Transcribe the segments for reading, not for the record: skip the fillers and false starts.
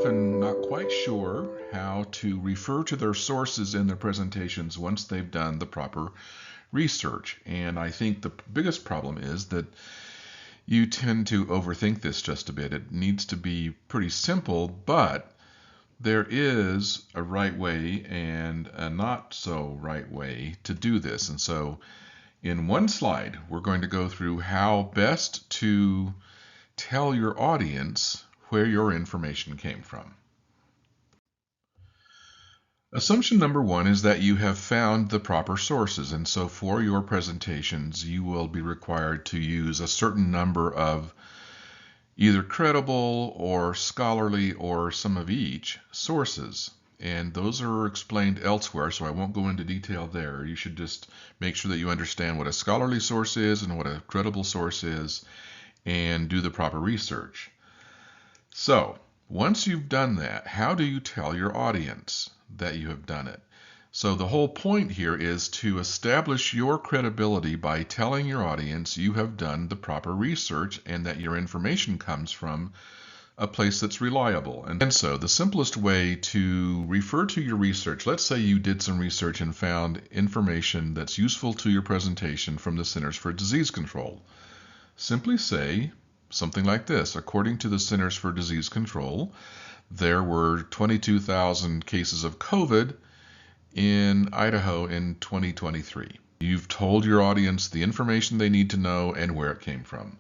often not quite sure how to refer to their sources in their presentations once they've done the proper research. And I think the biggest problem is that you tend to overthink this just a bit. It needs to be pretty simple, but there is a right way and a not so right way to do this. And so in one slide, we're going to go through how best to tell your audience where your information came from. Assumption number one is that you have found the proper sources, and so for your presentations you will be required to use a certain number of either credible or scholarly or some of each sources, and those are explained elsewhere, so I won't go into detail there. You should just make sure that you understand what a scholarly source is and what a credible source is and do the proper research. So once you've done that, how do you tell your audience that you have done it? So the whole point here is to establish your credibility by telling your audience you have done the proper research and that your information comes from a place that's reliable. And so the simplest way to refer to your research, let's say you did some research and found information that's useful to your presentation from the Centers for Disease Control. Simply say something like this: according to the Centers for Disease Control, there were 22,000 cases of COVID in Idaho in 2023. You've told your audience the information they need to know and where it came from.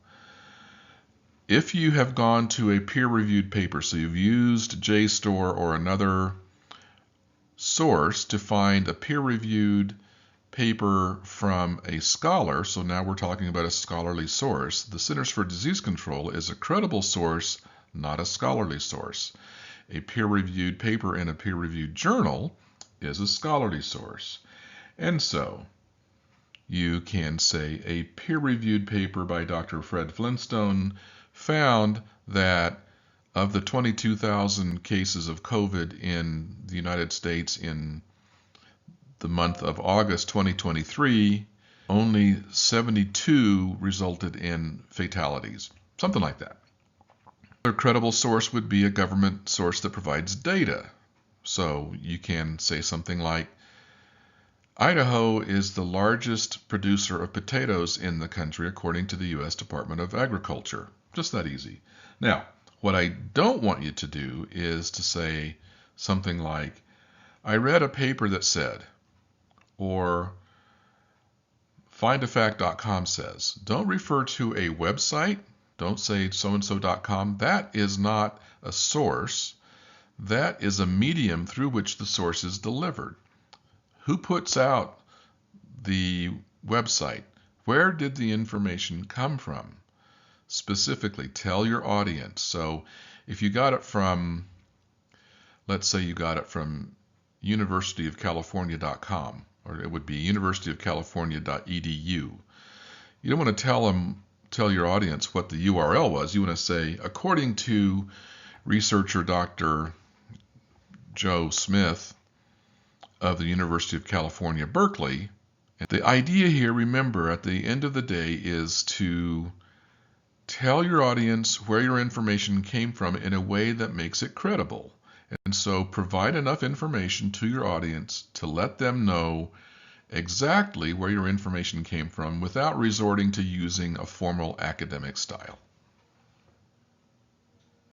If you have gone to a peer-reviewed paper, so you've used JSTOR or another source to find a peer-reviewed paper from a scholar, so now we're talking about a scholarly source. The Centers for Disease Control is a credible source, not a scholarly source. A peer-reviewed paper in a peer-reviewed journal is a scholarly source. And so you can say a peer-reviewed paper by Dr. Fred Flintstone found that of the 22,000 cases of COVID in the United States in the month of August 2023, only 72 resulted in fatalities, something like that. A credible source would be a government source that provides data. So you can say something like, Idaho is the largest producer of potatoes in the country according to the U.S. Department of Agriculture. Just that easy. Now, what I don't want you to do is to say something like, I read a paper that said, or findafact.com says. Don't refer to a website. Don't say so-and-so.com. That is not a source. That is a medium through which the source is delivered. Who puts out the website? Where did the information come from? Specifically, tell your audience. So if you got it from, let's say you got it from universityofcalifornia.com, or it would be universityofcalifornia.edu. You don't want to tell your audience what the URL was. You want to say, according to researcher Dr. Joe Smith of the University of California, Berkeley. The idea here, remember, at the end of the day is to tell your audience where your information came from in a way that makes it credible. And so provide enough information to your audience to let them know exactly where your information came from without resorting to using a formal academic style.